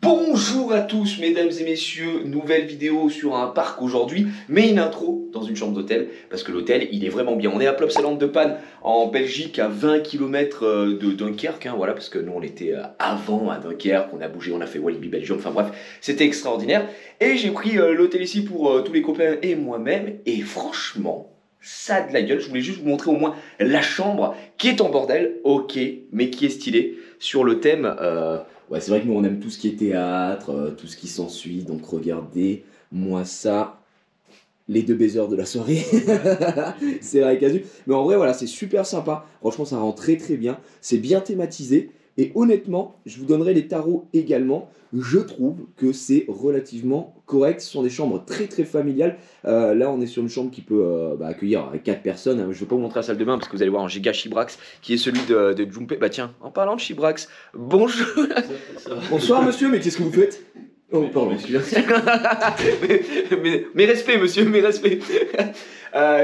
Bonjour à tous mesdames et messieurs, nouvelle vidéo sur un parc aujourd'hui, mais une intro dans une chambre d'hôtel, parce que l'hôtel il est vraiment bien. On est à Plopsaland de Panne en Belgique, à 20 km de Dunkerque, hein, voilà, parce que nous on était avant à Dunkerque, on a bougé, on a fait Walibi Belgium, enfin bref, c'était extraordinaire. Et j'ai pris l'hôtel ici pour tous les copains et moi-même, et franchement, ça a de la gueule. Je voulais juste vous montrer au moins la chambre qui est en bordel, ok, mais qui est stylée, sur le thème... Ouais, c'est vrai que nous on aime tout ce qui est théâtre, tout ce qui s'ensuit, donc regardez-moi ça, les deux baisers de la soirée, c'est vrai casu. Mais en vrai voilà, c'est super sympa, franchement ça rend très très bien, c'est bien thématisé, et honnêtement, je vous donnerai les tarots également, je trouve que c'est relativement correct, ce sont des chambres très très familiales. Là on est sur une chambre qui peut accueillir 4 personnes, je ne vais pas vous montrer la salle de bain parce que vous allez voir un giga Chibrax qui est celui de Jumpé. Bah tiens, en parlant de Chibrax, bonjour. Bonsoir monsieur, mais qu'est-ce que vous faites? Oh pardon, excusez-moi. Mes respects monsieur, mes respects.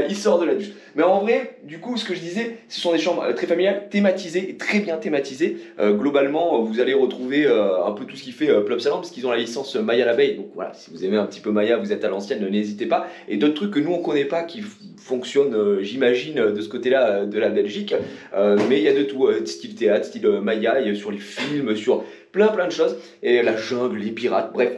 Il sort de la douche. Mais en vrai, du coup, ce que je disais, ce sont des chambres très familiales, thématisées, et très bien thématisées. Globalement, vous allez retrouver un peu tout ce qui fait Plopsaland, parce qu'ils ont la licence Maya l'abeille. Donc voilà, si vous aimez un petit peu Maya, vous êtes à l'ancienne, n'hésitez pas. Et d'autres trucs que nous, on ne connaît pas, qui fonctionnent, j'imagine, de ce côté-là de la Belgique. Mais il y a de tout, style théâtre, style Maya, il y a sur les films, sur plein de choses. Et la jungle, les pirates, bref.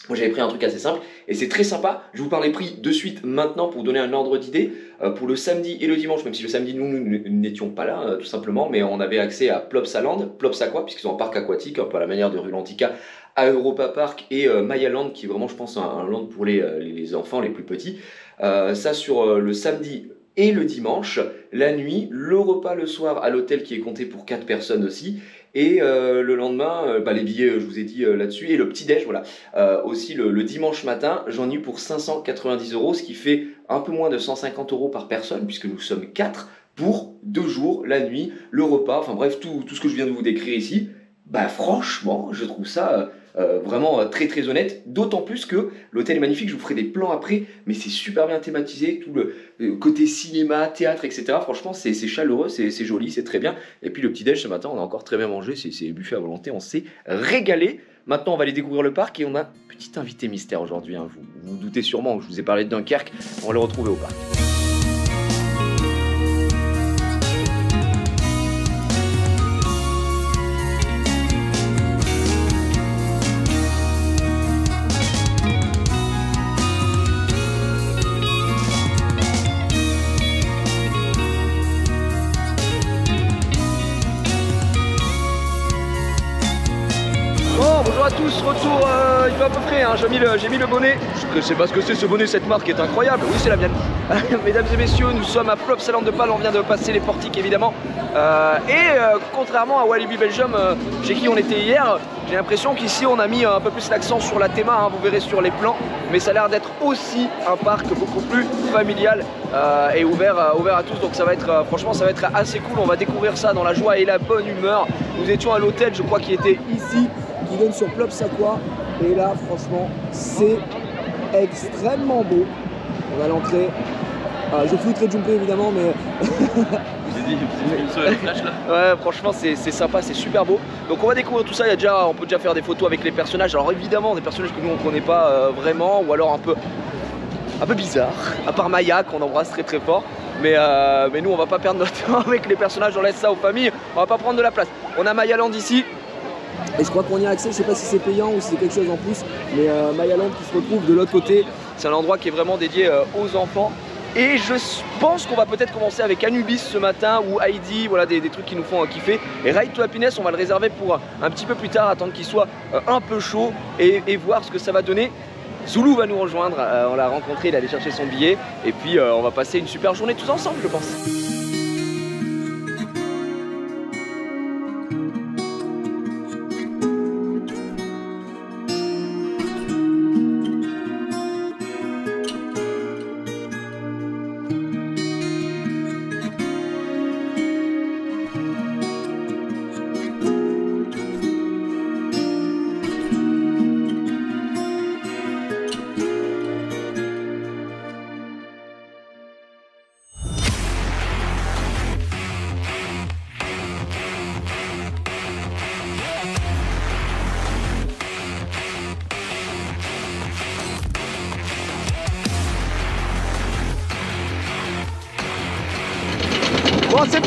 Moi j'avais pris un truc assez simple et c'est très sympa. Je vous parle les prix de suite maintenant pour vous donner un ordre d'idée. Pour le samedi et le dimanche, même si le samedi nous n'étions pas là tout simplement, mais on avait accès à Plopsaland, Plopsaqua, puisqu'ils ont un parc aquatique, un peu à la manière de Rulantica, à Europa Park et Mayaland, qui est vraiment je pense un land pour les enfants les plus petits. Ça sur le samedi et le dimanche, la nuit, le repas le soir à l'hôtel qui est compté pour 4 personnes aussi. Et le lendemain, les billets, je vous ai dit là-dessus, et le petit-déj, voilà. Aussi le dimanche matin, j'en ai eu pour 590 €, ce qui fait un peu moins de 150 € par personne, puisque nous sommes 4 pour 2 jours, la nuit, le repas, enfin bref, tout ce que je viens de vous décrire ici. Bah franchement, je trouve ça vraiment très très honnête, d'autant plus que l'hôtel est magnifique, je vous ferai des plans après, mais c'est super bien thématisé, tout le côté cinéma, théâtre, etc. Franchement, c'est chaleureux, c'est joli, c'est très bien. Et puis le petit-déj ce matin, on a encore très bien mangé, c'est buffet à volonté, on s'est régalé. Maintenant, on va aller découvrir le parc et on a un petit invité mystère aujourd'hui, hein. Vous vous doutez sûrement, je vous ai parlé de Dunkerque, on va le retrouver au parc. Bonjour à tous, retour, il fait à peu près, hein, j'ai mis le bonnet, je sais pas ce que c'est ce bonnet, cette marque est incroyable, oui c'est la mienne. Mesdames et messieurs, nous sommes à Plopsaland de Panne, on vient de passer les portiques évidemment, contrairement à Walibi Belgium, chez qui on était hier, j'ai l'impression qu'ici on a mis un peu plus l'accent sur la théma, hein, vous verrez sur les plans, mais ça a l'air d'être aussi un parc beaucoup plus familial et ouvert à tous, donc ça va être, franchement ça va être assez cool, on va découvrir ça dans la joie et la bonne humeur. Nous étions à l'hôtel, je crois, qui était ici, qui donne sur Plopsaqua, et là franchement c'est extrêmement beau. On a l'entrée, je flouterai Jumpé évidemment, mais J'ai dit sur le flash là. ouais, franchement c'est sympa, c'est super beau. Donc on va découvrir tout ça, on peut déjà faire des photos avec les personnages. Alors évidemment des personnages que nous on connaît pas vraiment, ou alors un peu bizarre, à part Maya qu'on embrasse très très fort. Mais nous on va pas perdre notre temps avec les personnages, on laisse ça aux familles, on va pas prendre de la place. On a Mayaland ici. Et je crois qu'on y a accès, je sais pas si c'est payant ou si c'est quelque chose en plus, mais Mayaland qui se retrouve de l'autre côté, c'est un endroit qui est vraiment dédié aux enfants. Et je pense qu'on va peut-être commencer avec Anubis ce matin ou Heidi, voilà des trucs qui nous font kiffer. Et Ride to Happiness, on va le réserver pour un petit peu plus tard, attendre qu'il soit un peu chaud et voir ce que ça va donner. Zoulou va nous rejoindre, on l'a rencontré, il allait chercher son billet. Et puis on va passer une super journée tous ensemble, je pense.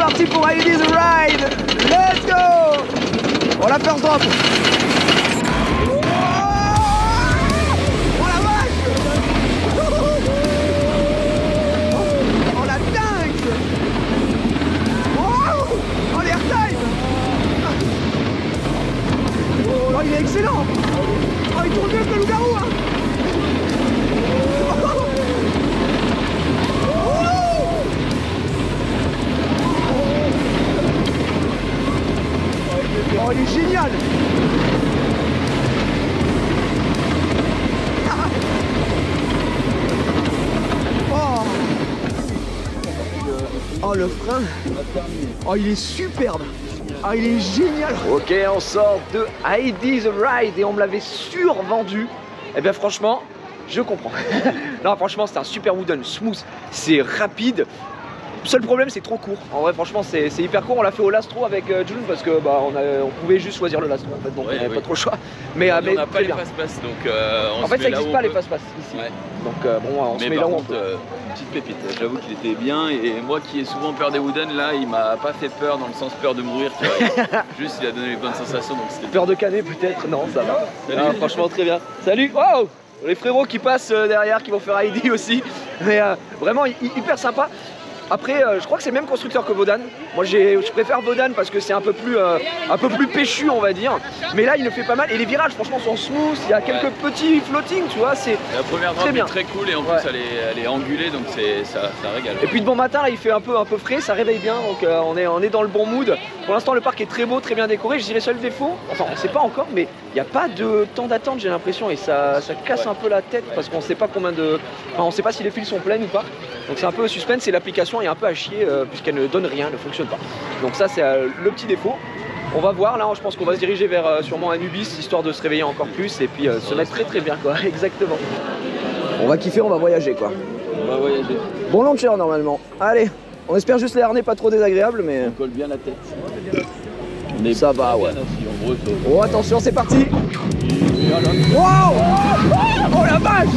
parti pour Heidi's Ride. Let's go. Oh la first drop. Oh la vache. Oh la dingue. Oh l'airtime. Oh il est excellent. Oh il tourne mieux que le loup-garou hein. Oh, il est génial! Oh le frein! Oh il est superbe! Ah il est génial! Ok, on sort de Heidi's Ride et on me l'avait survendu. Eh bien franchement, je comprends. Non franchement c'est un super wooden smooth, c'est rapide. Seul problème c'est trop court. En vrai franchement c'est hyper court. On l'a fait au Lastro avec June parce que bah on pouvait juste choisir le Lastro en fait, donc on n'avait pas trop le choix. Mais on n'a pas les fast-pass donc en fait ça n'existe pas les fast-pass ici. Ouais. Donc bon on se met là où on peut. Une petite pépite, j'avoue qu'il était bien et moi qui ai souvent peur des wooden là il m'a pas fait peur dans le sens peur de mourir tu vois. Juste il a donné les bonnes sensations donc c'était peur de canner peut-être. Non ça va. Ah, franchement très bien. Salut. Wow. Les frérots qui passent derrière qui vont faire Heidi aussi. Mais vraiment hyper sympa. Après, je crois que c'est le même constructeur que Wodan. Moi, je préfère Wodan parce que c'est un peu plus péchu, on va dire. Mais là, il le fait pas mal. Et les virages, franchement, sont smooth. Il y a quelques petits floating, tu vois. C'est la première drop est très cool et en plus, elle est angulée, donc ça régale. Et puis de bon matin, là, il fait un peu frais, ça réveille bien. Donc on est dans le bon mood. Pour l'instant, le parc est très beau, très bien décoré. Je dirais seul défaut, enfin, on sait pas encore, mais il n'y a pas de temps d'attente, j'ai l'impression. Et ça casse un peu la tête parce qu'on sait pas combien de. Enfin, on sait pas si les fils sont pleines ou pas. Donc c'est un peu suspense et l'application est un peu à chier puisqu'elle ne donne rien, ne fonctionne pas. Donc ça c'est le petit défaut. On va voir là, je pense qu'on va se diriger vers sûrement Anubis histoire de se réveiller encore plus et puis se mettre très bien quoi, exactement. On va kiffer, on va voyager quoi. On va voyager. Bon launcher normalement. Allez, on espère juste les harnais pas trop désagréables mais. On colle bien la tête. Ça va ouais. Oh attention c'est parti. Wow. Oh la vache.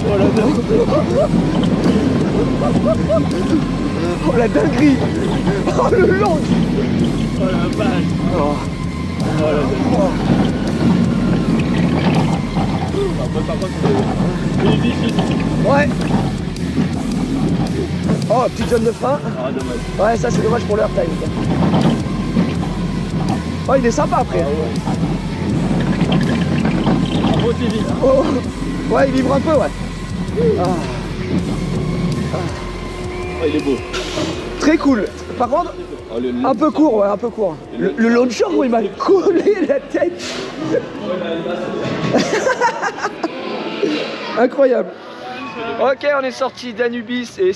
Oh la dinguerie. Oh la dinguerie. Oh le long. Oh la vache. Oh la dinguerie. Par contre c'est difficile. Ouais. Oh petite zone de frein. Ah dommage. Ouais ça c'est dommage pour leur time. Oh il est sympa après. Oh. Ouais il vibre un peu ouais. Oh, il est beau. Très cool. Par contre, un peu court, ouais, un peu court. Le launcher, où il m'a collé la tête. Incroyable. Ok, on est sorti d'Anubis et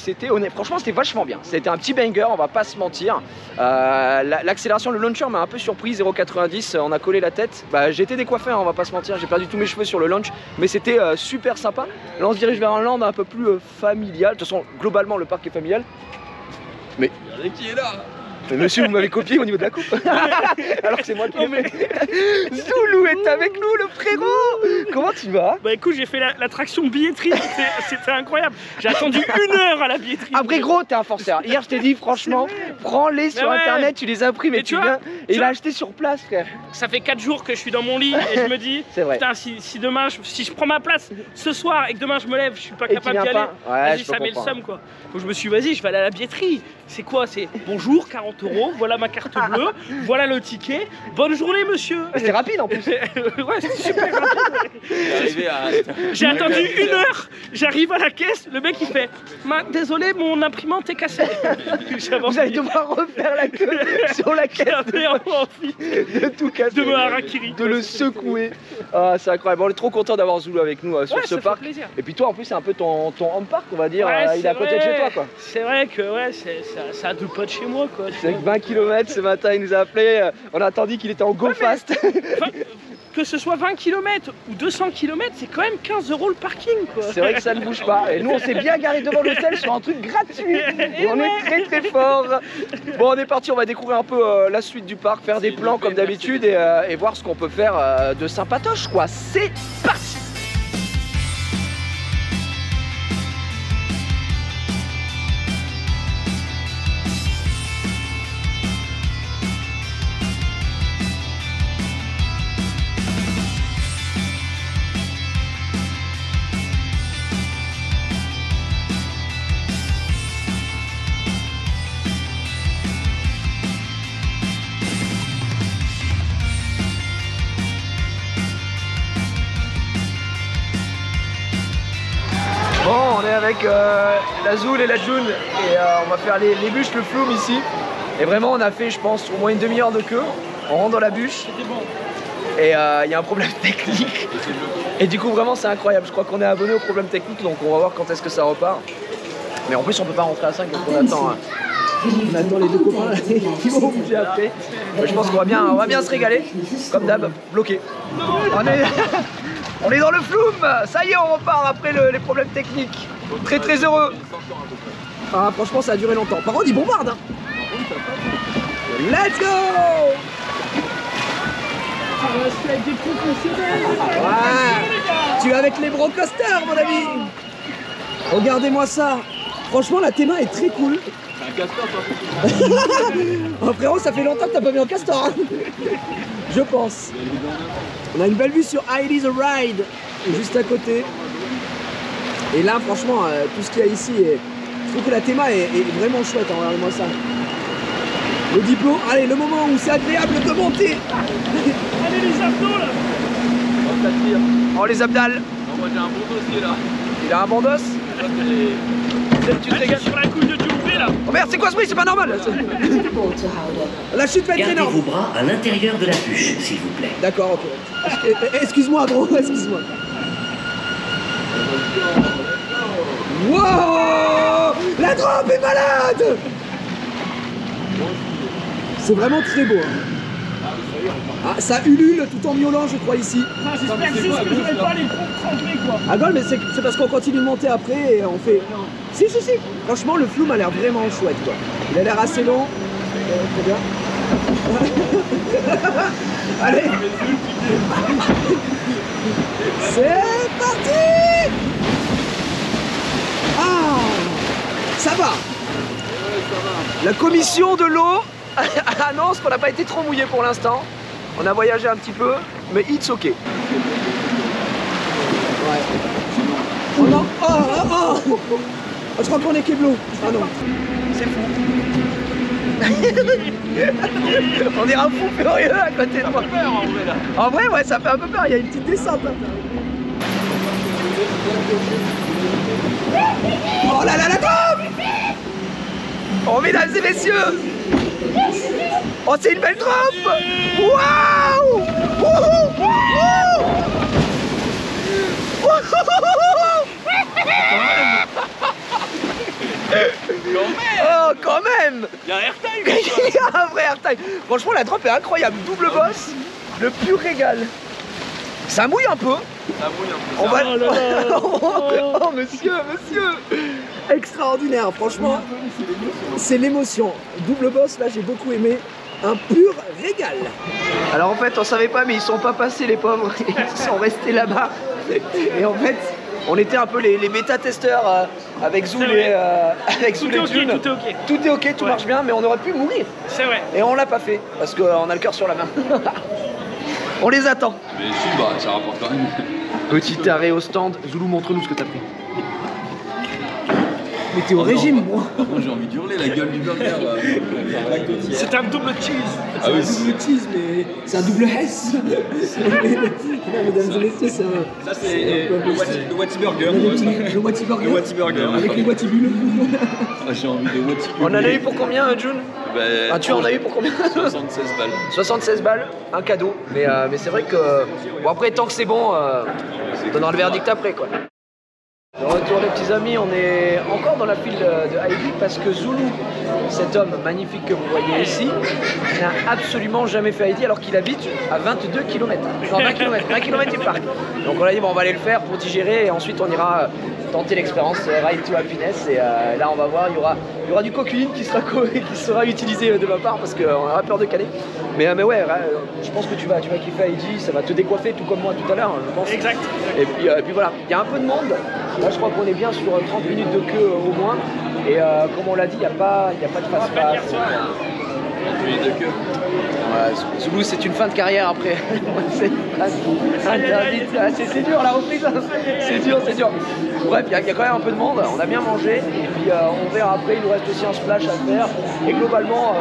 franchement c'était vachement bien. C'était un petit banger, on va pas se mentir. L'accélération, le launcher m'a un peu surpris, 0,90, on a collé la tête. Bah, j'ai été décoiffé, hein, on va pas se mentir, j'ai perdu tous mes cheveux sur le launch, mais c'était super sympa. Là on se dirige vers un land un peu plus familial. De toute façon, globalement le parc est familial. Mais qui est là? Mais monsieur, vous m'avez copié au niveau de la coupe. Alors que c'est moi qui l'ai fait. Zoulou est avec nous, le frérot. Comment tu vas? Bah écoute, j'ai fait l'attraction billetterie, c'était incroyable. J'ai attendu 1 heure à la billetterie. Après gros, t'es un forceur. Hier je t'ai dit franchement, prends-les sur internet, tu les imprimes et tu viens. Et il a acheté sur place, frère. Ça fait 4 jours que je suis dans mon lit et je me dis, putain, si demain, si je prends ma place ce soir et que demain je me lève, je suis pas capable d'y aller. Ouais, ça met le seum quoi. Donc je me suis dit, vas-y, je vais aller à la billetterie. C'est quoi? C'est bonjour, 40 €, voilà ma carte bleue, voilà le ticket. Bonne journée, monsieur. C'était rapide en plus. Ouais, c'était super rapide. J'ai attendu 1 heure, j'arrive à la caisse, le mec il fait, désolé, mon imprimante est cassée. Vous allez devoir refaire la queue sur la caisse. J'avais envie de tout casser, de me harakiri, de le secouer. Ah, c'est incroyable. On est trop content d'avoir Zoulou avec nous sur ce parc. Et puis toi en plus c'est un peu ton home park, on va dire. Il est à côté de chez toi quoi. C'est vrai que ouais, c'est à 2 pas de chez moi quoi. C'est 20 km ce matin, il nous a appelé. On a attendu qu'il était en go fast. Que ce soit 20 km ou 200 km, c'est quand même 15 € le parking quoi. C'est vrai que ça ne bouge pas. Et nous on s'est bien garé devant l'hôtel sur un truc gratuit. Et on est très fort. Bon on est parti, on va découvrir un peu la suite du parc, faire des plans comme d'habitude et voir ce qu'on peut faire de sympatoche quoi. C'est parti. avec la Zoul et la June et on va faire les bûches, le flume ici. Et vraiment on a fait je pense au moins une demi-heure de queue. On rentre dans la bûche. Et il y a un problème technique. Et du coup vraiment c'est incroyable. Je crois qu'on est abonné au problème technique donc on va voir quand est-ce que ça repart. Mais en plus on peut pas rentrer à 5 parce qu'on attend. On attend les deux copains là, qui vont bouger après. Mais je pense qu'on va bien se régaler. Comme d'hab, bloqué. On est dans le flume. Ça y est, on repart après les problèmes techniques. Très très heureux. Ah, franchement, ça a duré longtemps. Par contre, ils bombardent. Hein. Let's go. Avec des professionnels. Ouais. Tu es avec les brocosters, mon ami. Regardez-moi ça. Franchement, la théma est très cool. C'est un castor, toi. Oh, frérot, ça fait longtemps que t'as pas vu un castor. Hein. Je pense. On a une belle vue sur Heidi's Ride, juste à côté. Et là, franchement, tout ce qu'il y a ici, je trouve que la théma est vraiment chouette. Hein, regardez-moi ça. Le diplôme, allez, le moment où c'est agréable de monter. Allez les abdos là. Oh, ça tire. Oh, les abdales. Non, moi j'ai un bon dossier là. Il a un bon dos. Tu te régales. Sur la couille de Diouvé là. Oh merde, c'est quoi ce bruit? C'est pas normal. La chute va être Gardez énorme. vos bras à l'intérieur de la bûche, s'il vous plaît. D'accord, ok. Excuse-moi, gros, excuse-moi. Wow! La drop est malade! C'est vraiment très beau. Hein. Ah, ça ulule tout en miaulant, je crois, ici. Enfin, j'espère juste que je vais pas les tremper quoi. Ah non, mais c'est parce qu'on continue de monter après et on fait... Si. Franchement, le flume a l'air vraiment chouette, quoi. Il a l'air assez long. Très bien. Allez. C'est parti. Ah, ça va. La commission de l'eau annonce qu'on n'a pas été trop mouillé pour l'instant. On a voyagé un petit peu, mais it's ok. Ouais. Oh non. Oh, je crois qu'on est Keblo. Ah non. C'est fou. On est un fou furieux à côté de moi. Peur en vrai là. En vrai, ouais, ça fait un peu peur. Il y a une petite descente là. Oh là là, la drop! Oh, mesdames et messieurs! Oh, c'est une belle drop! Waouh! Oh, quand même! Il y a un airtime. Il y a un vrai airtime! Franchement, la drop est incroyable. Double boss, le pur régal. Ça mouille un peu. Ça mouille un peu. On va... Oh là là. Oh, monsieur! Extraordinaire, franchement. C'est l'émotion. Double boss, là, j'ai beaucoup aimé. Un pur régal. Alors en fait, on savait pas, mais ils sont pas passés, les pauvres. Ils sont restés là-bas. Et en fait, on était un peu les bêta-testeurs avec Zoul et June. Tout est ok. Tout est ok, tout marche bien, mais on aurait pu mourir. C'est vrai. Et on l'a pas fait, parce qu'on a le cœur sur la main. On les attend. Mais si, bah ça rapporte quand même. Petit arrêt au stand. Zoulou, montre-nous ce que t'as pris. Mais t'es au régime, moi. Par contre, j'ai envie d'hurler la gueule du burger là. C'est un double cheese. Ah oui, C'est un double cheese, mais c'est un double S. Mesdames et messieurs, c'est un... ça c'est le Watty Burger. Le Watty Burger. Le Watty Burger. Avec les Watty bulles. Ah, j'ai envie de Watty. On en a eu pour combien, June? Ben, Tu en as eu pour combien? 76 balles. 76 balles, un cadeau. Mais c'est vrai que... Bon, après, tant que c'est bon, on donnera le verdict après, quoi. De retour les petits amis, on est encore dans la file de Heidi parce que Zoulou, cet homme magnifique que vous voyez ici, n'a absolument jamais fait Heidi alors qu'il habite à 22 km. Non, 20 km, 20 km du parc. Donc on a dit bon, on va aller le faire pour digérer et ensuite on ira tenter l'expérience Ride to Happiness et là on va voir, il y aura du cocaïne qui sera utilisé de ma part parce qu'on aura peur de caler. Mais ouais, je pense que tu vas kiffer Heidi, ça va te décoiffer tout comme moi tout à l'heure, je pense. Exact. Et puis voilà, il y a un peu de monde. Là, je crois qu'on est bien sur 30 minutes de queue au moins. Et comme on l'a dit, il n'y a pas de fast-pass. 30 minutes de queue. Ouais, Zoulou, c'est une fin de carrière après. C'est interdit. C'est dur la reprise. C'est dur. Bref, il y a quand même un peu de monde. On a bien mangé. Et puis on verra après. Il nous reste aussi un splash à faire. Et globalement,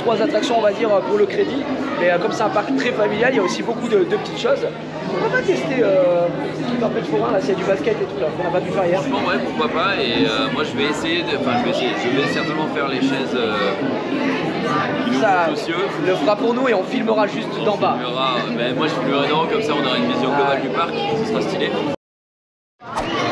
2-3 attractions, on va dire, pour le crédit. Mais comme c'est un parc très familial, il y a aussi beaucoup de petites choses. On va pas tester des trucs un peu de forain, là, s'il y a du basket et tout, là, qu'on n'a pas pu faire hier. Franchement, ouais, pourquoi pas. Et moi, je vais essayer, je vais certainement faire les chaises qui nous Ça, coûtent aux cieux. le fera pour nous et on filmera juste d'en bas. Moi, je filmerai d'en haut, comme ça, on aura une vision globale du parc. Ce sera stylé.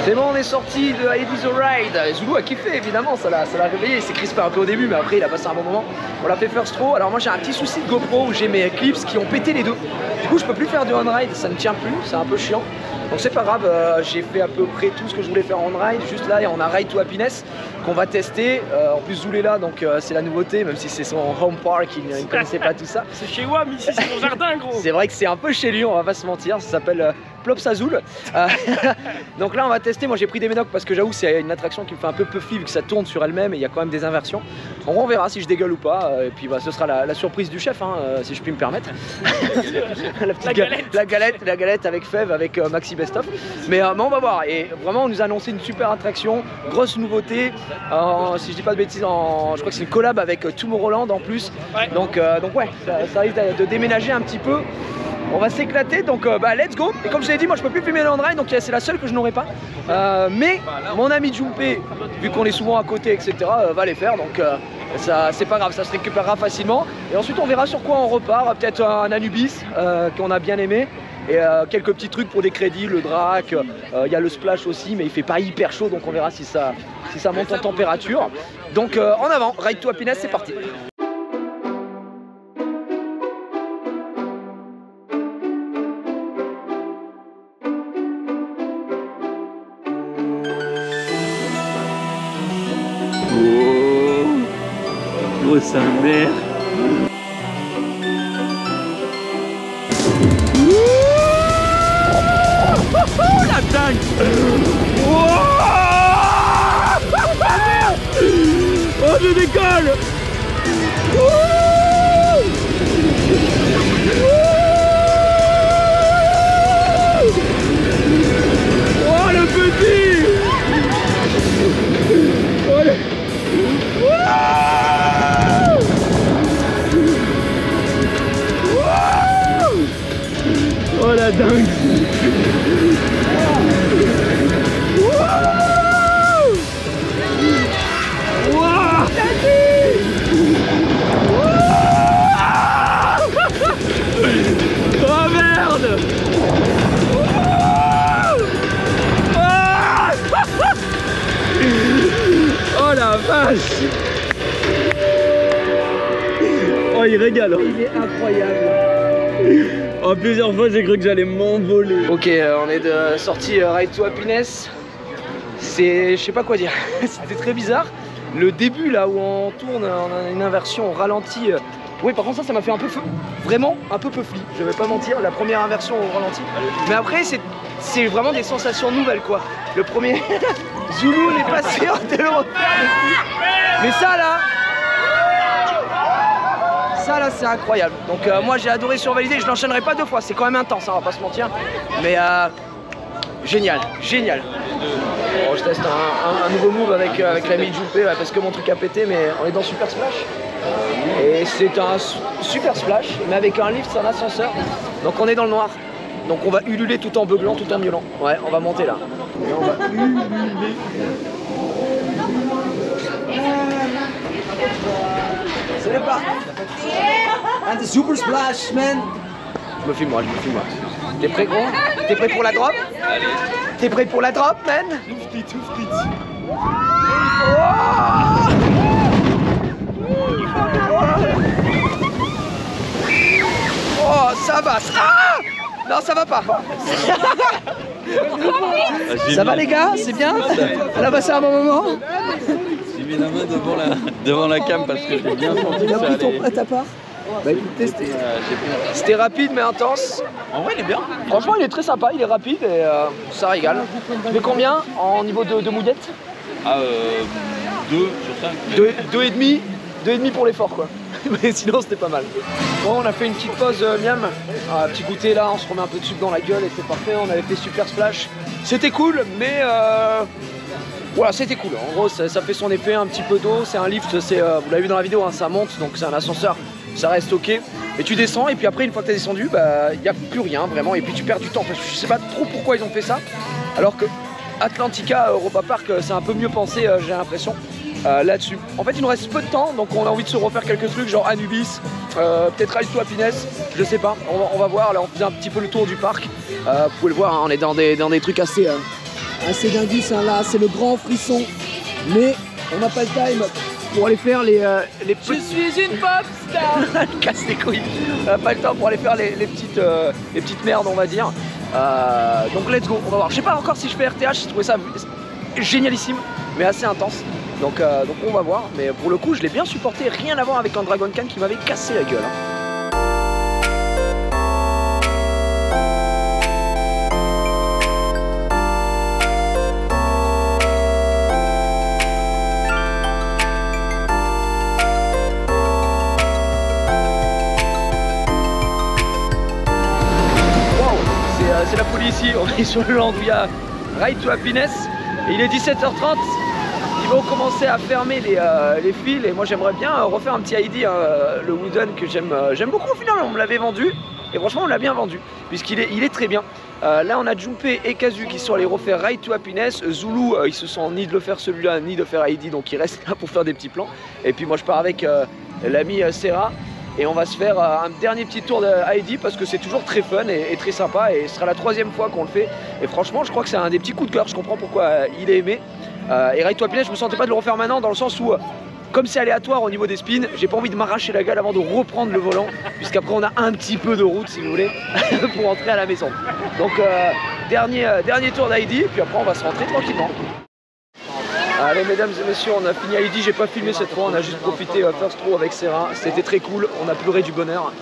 C'est bon, on est sorti de Eddie's Ride. Zulu a kiffé, évidemment, ça l'a réveillé. Il s'est crispé un peu au début, mais après, il a passé un bon moment. On l'a fait first row. Alors, moi, j'ai un petit souci de GoPro où j'ai mes clips qui ont pété les deux. Du coup, je peux plus faire de on-ride, ça ne tient plus, c'est un peu chiant. Donc, c'est pas grave, j'ai fait à peu près tout ce que je voulais faire en on-ride. Juste là, et on a Ride to Happiness qu'on va tester. En plus, Zulu est là, donc c'est la nouveauté, même si c'est son home park, il ne connaissait pas tout ça. C'est chez WAM, ici, c'est mon jardin, gros. C'est vrai que c'est un peu chez lui, on va pas se mentir. Ça s'appelle Plops Azul. Donc là, on va tester. Moi, j'ai pris des médocs parce que j'avoue, c'est une attraction qui me fait un peu puffy vu que ça tourne sur elle-même et il y a quand même des inversions. En gros, on verra si je dégueule ou pas. Et puis, bah, ce sera la surprise du chef, hein, si je puis me permettre. La galette avec Fev, avec Maxi Bestoff. Mais on va voir. Et vraiment, on nous a annoncé une super attraction, grosse nouveauté. Si je dis pas de bêtises, je crois que c'est une collab avec Tomorrowland en plus. Ouais. Donc ouais, ça risque de déménager un petit peu. On va s'éclater, donc let's go. Et comme je l'ai dit, moi je peux plus filmer le on-ride, donc c'est la seule que je n'aurai pas. Mais mon ami Junpei, vu qu'on est souvent à côté, etc., va les faire, donc ça c'est pas grave, ça se récupérera facilement. Et ensuite on verra sur quoi on repart, peut-être un Anubis qu'on a bien aimé. Et quelques petits trucs pour des crédits, le drac, il y a le splash aussi, mais il fait pas hyper chaud, donc on verra si ça monte en température. Donc en avant, Ride to Happiness, c'est parti. Oh, sa mère. La dingue. Oh, je décolle. Oh, le petit. Oh, le... Oh, la dingue. Oh merde. Oh la vache. Oh, il régale. Il est incroyable. Oh, plusieurs fois j'ai cru que j'allais m'envoler. Ok, on est de sortie Ride to Happiness. Je sais pas quoi dire. C'était très bizarre. Le début là où on tourne, on a une inversion, on ralentit. Oui, par contre ça m'a fait un peu vraiment un peu puffly. Je vais pas mentir, la première inversion au ralenti. Mais après c'est vraiment des sensations nouvelles quoi. Le premier Zulu n'est pas sûr de le refaire depuis. Mais ça là c'est incroyable. Donc moi j'ai adoré survalider, je l'enchaînerai pas deux fois, c'est quand même intense, hein, on va pas se mentir. Mais génial. Bon, je teste un nouveau move avec l'ami Junpei parce que mon truc a pété, mais on est dans Super Splash. Et c'est un super splash, mais avec un lift, c'est un ascenseur. Donc on est dans le noir. Donc on va ululer tout en beuglant, tout en miaulant. Ouais, on va monter là. Et on va ululer. C'est le parc. And the super splash, man. Je me filme moi. T'es prêt gros? T'es prêt pour la drop? T'es prêt pour la drop, man? Tout vite. Oh, ça va. Ah non, ça va pas. Ça va les gars? C'est bien? On a passé un bon moment? J'ai mis la main devant la cam parce que j'ai bien senti Il a ça pris ton allait. prêt à part? Bah écoutez, c'était rapide mais intense. En vrai, il est bien. Franchement, il est très sympa, il est rapide et ça régale. Tu mets combien en niveau de mouillette? Ah, 2 sur 5. 2,5 pour l'effort quoi. Mais sinon c'était pas mal. Bon, on a fait une petite pause miam. Un petit goûter là, on se remet un peu de sucre dans la gueule et c'est parfait. On avait fait Super Splash. C'était cool, mais voilà, c'était cool. En gros, ça fait son effet, un petit peu d'eau. C'est un lift, vous l'avez vu dans la vidéo, hein, ça monte, donc c'est un ascenseur. Ça reste ok. et tu descends et puis après une fois que tu as descendu, bah il n'y a plus rien vraiment et puis tu perds du temps parce que je sais pas trop pourquoi ils ont fait ça alors que Atlantica Europa Park c'est un peu mieux pensé j'ai l'impression là-dessus. En fait il nous reste peu de temps donc on a envie de se refaire quelques trucs genre Anubis, peut-être Ride to Happiness, je sais pas, on va voir. Là on faisait un petit peu le tour du parc, vous pouvez le voir hein, on est dans des trucs assez dingues hein, là c'est le grand frisson mais on n'a pas le time pour aller faire les petits... Je suis une pop star. Casse les couilles. On n'a pas le temps pour aller faire les petites merdes on va dire. Donc let's go, on va voir. Je sais pas encore si je fais RTH, j'ai trouvé ça génialissime mais assez intense. Donc on va voir, mais pour le coup je l'ai bien supporté, rien à voir avec un Dragon Khan qui m'avait cassé la gueule hein. C'est la folie ici, on est sur le land où il y a Ride to Happiness et il est 17h30. Ils vont commencer à fermer les fils et moi j'aimerais bien refaire un petit ID hein, le Wooden que j'aime beaucoup. Au final on me l'avait vendu et franchement on l'a bien vendu puisqu'il est très bien. Là on a Junpei et Kazu qui sont allés refaire Ride to Happiness. Zulu ils se sont ni de le faire celui-là ni de faire ID donc ils restent là pour faire des petits plans. Et puis moi je pars avec l'ami Serra. Et on va se faire un dernier petit tour de ID parce que c'est toujours très fun et très sympa et ce sera la 3e fois qu'on le fait. Et franchement je crois que c'est un des petits coups de cœur, je comprends pourquoi il est aimé. Et Ride to Happiness je me sentais pas de le refaire maintenant dans le sens où comme c'est aléatoire au niveau des spins, j'ai pas envie de m'arracher la gueule avant de reprendre le volant puisqu'après on a un petit peu de route si vous voulez pour rentrer à la maison. Donc dernier tour d'ID et puis après on va se rentrer tranquillement. Allez mesdames et messieurs, on a fini ID, j'ai pas filmé cette fois, on a juste profité first row avec Serra, c'était très cool, on a pleuré du bonheur,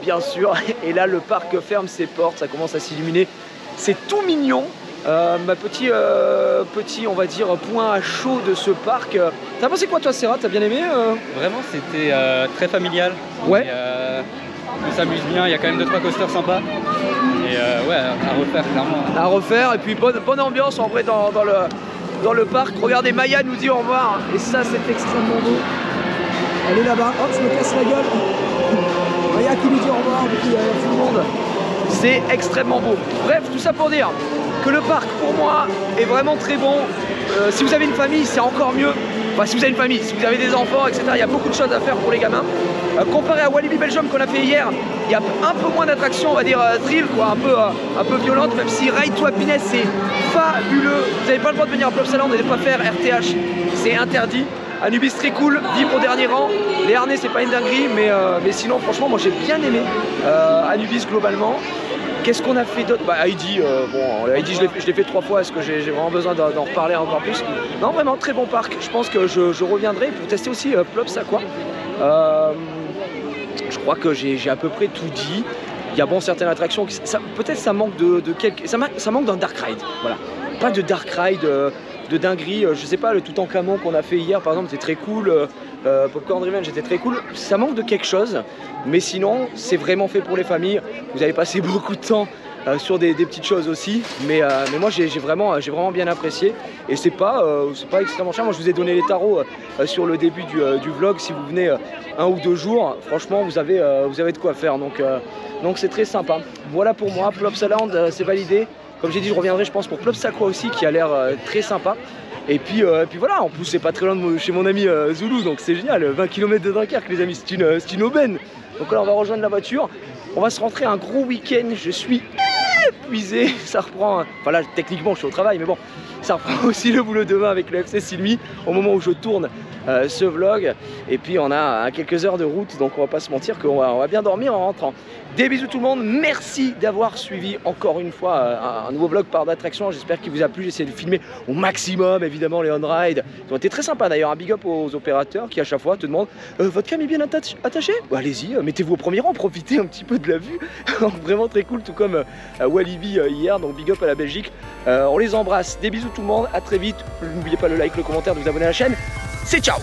bien sûr. Et là le parc ferme ses portes, ça commence à s'illuminer, c'est tout mignon. Ma petit on va dire point à chaud de ce parc. T'as pensé quoi toi Serra, t'as bien aimé Vraiment c'était très familial. Ouais. On s'amuse bien, il y a quand même 2-3 coasters sympas. Et ouais, à refaire clairement. À refaire et puis bonne ambiance en vrai dans le parc. Regardez, Maya nous dit au revoir et ça c'est extrêmement beau. Elle est là-bas, hop, je me casse la gueule. Maya qui nous dit au revoir depuis tout le monde. C'est extrêmement beau. Bref, tout ça pour dire que le parc pour moi est vraiment très bon. Si vous avez une famille, c'est encore mieux. Enfin, si vous avez une famille, si vous avez des enfants, etc., il y a beaucoup de choses à faire pour les gamins. Comparé à Walibi Belgium qu'on a fait hier, il y a un peu moins d'attractions, on va dire thrill, quoi, un peu violente, même si Ride to Happiness c'est fabuleux. Vous n'avez pas le droit de venir à Plopsaland et de ne pas faire RTH, c'est interdit. Anubis très cool, vivre au dernier rang. Les harnais c'est pas une dinguerie, mais sinon franchement moi j'ai bien aimé Anubis globalement. Qu'est-ce qu'on a fait d'autre? Bah ID, bon ID je l'ai fait 3 fois, est-ce que j'ai vraiment besoin d'en reparler encore plus? Non vraiment très bon parc, je pense que je reviendrai pour tester aussi Plops Aqua. Je crois que j'ai à peu près tout dit. Il y a bon certaines attractions, peut-être ça manque ça manque d'un Dark Ride, voilà. Pas de Dark Ride de dinguerie, je sais pas, le Toutankhamon qu'on a fait hier par exemple c'était très cool, Popcorn Revenge était très cool, ça manque de quelque chose, mais sinon c'est vraiment fait pour les familles, vous allez passer beaucoup de temps sur des petites choses aussi, mais moi j'ai vraiment bien apprécié et c'est pas extrêmement cher. Moi je vous ai donné les tarots sur le début du vlog, si vous venez 1 ou 2 jours, franchement vous avez de quoi faire, donc c'est très sympa. Voilà pour moi, Plopsaland c'est validé. Comme j'ai dit, je reviendrai je pense pour Plops Aqua aussi qui a l'air très sympa. Et puis voilà, en plus c'est pas très loin de chez mon ami Zulu, donc c'est génial, 20 km de Dunkerque les amis, c'est une aubaine. Donc là on va rejoindre la voiture, on va se rentrer un gros week-end, je suis épuisé, ça reprend, enfin là techniquement je suis au travail mais bon, ça reprend aussi le boulot demain avec le FC Silmi au moment où je tourne ce vlog. Et puis on a quelques heures de route, donc on va pas se mentir qu'on va bien dormir en rentrant. Des bisous tout le monde, merci d'avoir suivi encore une fois un nouveau vlog par d'attraction. J'espère qu'il vous a plu, j'ai essayé de filmer au maximum évidemment les on-ride. Ils ont été très sympas d'ailleurs, un big up aux opérateurs qui à chaque fois te demandent votre cam est bien attaché? Bah, allez-y, mettez-vous au premier rang, profitez un petit peu de la vue. Vraiment très cool, tout comme Walibi hier, donc big up à la Belgique. On les embrasse, des bisous tout le monde, à très vite. N'oubliez pas le like, le commentaire, de vous abonner à la chaîne. C'est ciao!